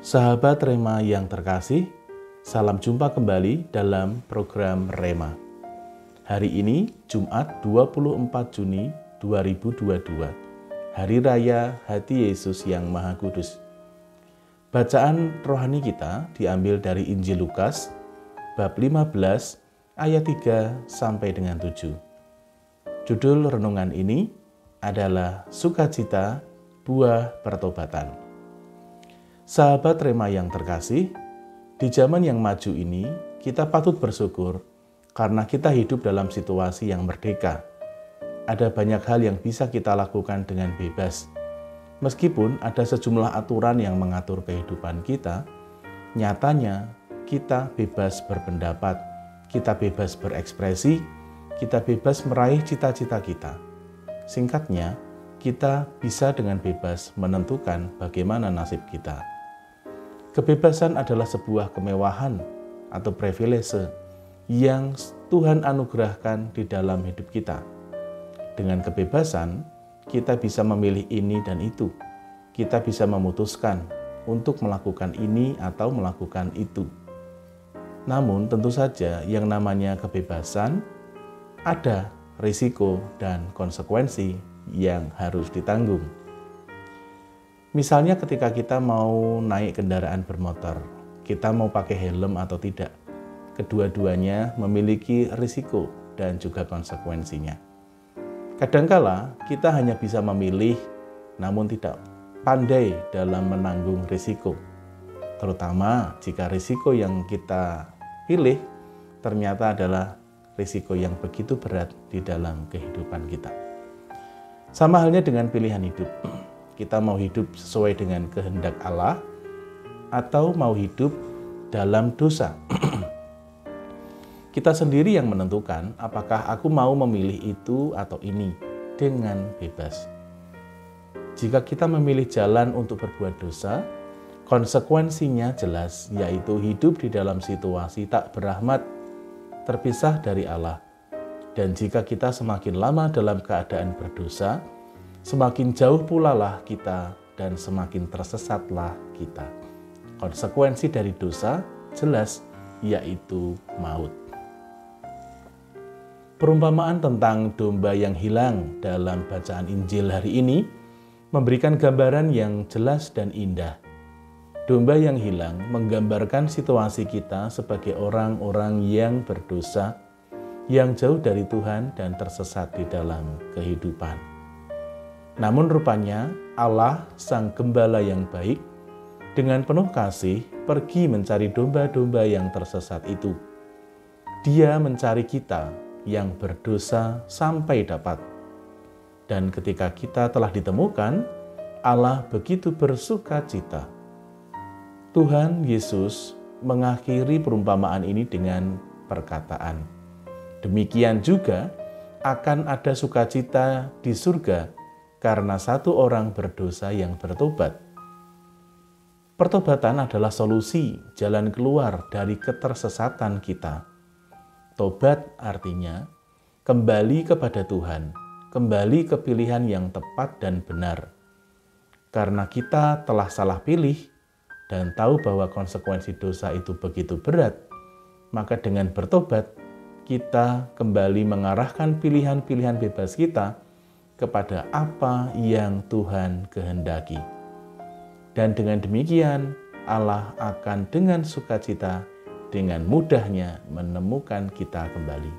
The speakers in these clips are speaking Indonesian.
Sahabat Rema yang terkasih, salam jumpa kembali dalam program Rema. Hari ini Jumat 24 Juni 2022, Hari Raya Hati Yesus yang Maha Kudus. Bacaan rohani kita diambil dari Injil Lukas, bab 15, ayat 3 sampai dengan 7. Judul renungan ini adalah Sukacita Buah Pertobatan. Sahabat Rema yang terkasih, di zaman yang maju ini kita patut bersyukur karena kita hidup dalam situasi yang merdeka. Ada banyak hal yang bisa kita lakukan dengan bebas. Meskipun ada sejumlah aturan yang mengatur kehidupan kita, nyatanya kita bebas berpendapat, kita bebas berekspresi, kita bebas meraih cita-cita kita. Singkatnya, kita bisa dengan bebas menentukan bagaimana nasib kita. Kebebasan adalah sebuah kemewahan atau privilege yang Tuhan anugerahkan di dalam hidup kita. Dengan kebebasan, kita bisa memilih ini dan itu. Kita bisa memutuskan untuk melakukan ini atau melakukan itu. Namun tentu saja yang namanya kebebasan ada risiko dan konsekuensi yang harus ditanggung. Misalnya ketika kita mau naik kendaraan bermotor, kita mau pakai helm atau tidak. Kedua-duanya memiliki risiko dan juga konsekuensinya. Kadangkala kita hanya bisa memilih namun tidak pandai dalam menanggung risiko. Terutama jika risiko yang kita pilih ternyata adalah risiko yang begitu berat di dalam kehidupan kita. Sama halnya dengan pilihan hidup. Kita mau hidup sesuai dengan kehendak Allah atau mau hidup dalam dosa. Kita sendiri yang menentukan apakah aku mau memilih itu atau ini dengan bebas. Jika kita memilih jalan untuk berbuat dosa, konsekuensinya jelas, yaitu hidup di dalam situasi tak berahmat, terpisah dari Allah. Dan jika kita semakin lama dalam keadaan berdosa, semakin jauh pula lah kita dan semakin tersesatlah kita. Konsekuensi dari dosa jelas, yaitu maut. Perumpamaan tentang domba yang hilang dalam bacaan Injil hari ini memberikan gambaran yang jelas dan indah. Domba yang hilang menggambarkan situasi kita sebagai orang-orang yang berdosa, yang jauh dari Tuhan dan tersesat di dalam kehidupan. Namun rupanya Allah Sang Gembala yang baik dengan penuh kasih pergi mencari domba-domba yang tersesat itu. Dia mencari kita yang berdosa sampai dapat. Dan ketika kita telah ditemukan, Allah begitu bersuka cita. Tuhan Yesus mengakhiri perumpamaan ini dengan perkataan, "Demikian juga akan ada sukacita di surga karena satu orang berdosa yang bertobat." Pertobatan adalah solusi jalan keluar dari ketersesatan kita. Tobat artinya kembali kepada Tuhan, kembali ke pilihan yang tepat dan benar. Karena kita telah salah pilih dan tahu bahwa konsekuensi dosa itu begitu berat, maka dengan bertobat kita kembali mengarahkan pilihan-pilihan bebas kita kepada apa yang Tuhan kehendaki. Dan dengan demikian, Allah akan dengan sukacita, dengan mudahnya menemukan kita kembali.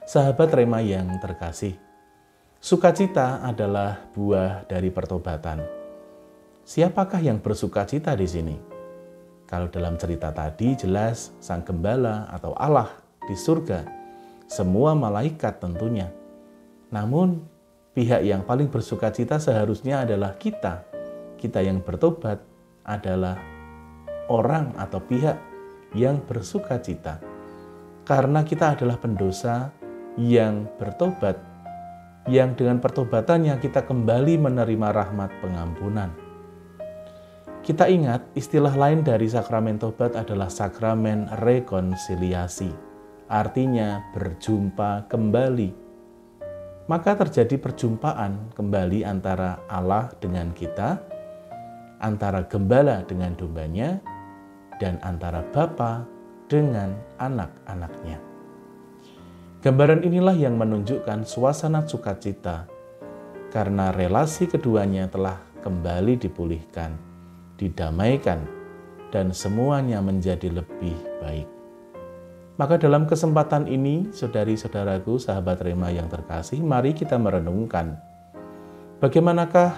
Sahabat Rema yang terkasih, sukacita adalah buah dari pertobatan. Siapakah yang bersukacita di sini? Kalau dalam cerita tadi jelas Sang Gembala atau Allah di surga, semua malaikat tentunya. Namun, pihak yang paling bersukacita seharusnya adalah kita. Kita yang bertobat adalah orang atau pihak yang bersukacita. Karena kita adalah pendosa yang bertobat, yang dengan pertobatannya kita kembali menerima rahmat pengampunan. Kita ingat istilah lain dari sakramen tobat adalah sakramen rekonsiliasi. Artinya berjumpa kembali. Maka terjadi perjumpaan kembali antara Allah dengan kita, antara gembala dengan dombanya, dan antara bapa dengan anak-anaknya. Gambaran inilah yang menunjukkan suasana sukacita, karena relasi keduanya telah kembali dipulihkan, didamaikan, dan semuanya menjadi lebih baik. Maka dalam kesempatan ini, saudari-saudaraku, sahabat Rema yang terkasih, mari kita merenungkan bagaimanakah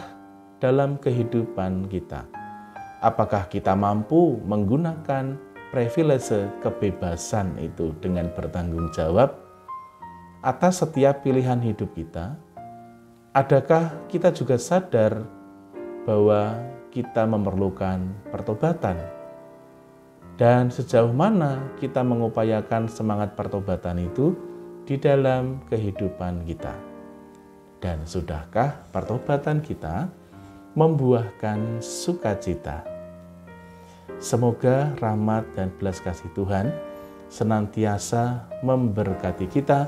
dalam kehidupan kita. Apakah kita mampu menggunakan privilege kebebasan itu dengan bertanggung jawab atas setiap pilihan hidup kita? Adakah kita juga sadar bahwa kita memerlukan pertobatan? Dan sejauh mana kita mengupayakan semangat pertobatan itu di dalam kehidupan kita? Dan sudahkah pertobatan kita membuahkan sukacita? Semoga rahmat dan belas kasih Tuhan senantiasa memberkati kita,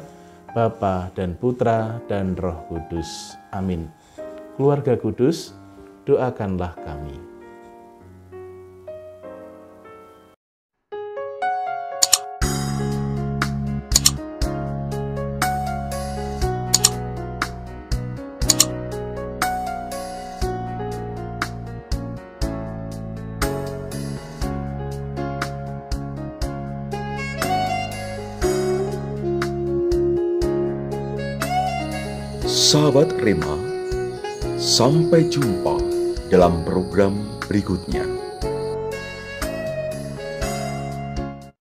Bapa dan Putra dan Roh Kudus. Amin. Keluarga kudus, doakanlah kami. Sahabat Rema, sampai jumpa dalam program berikutnya.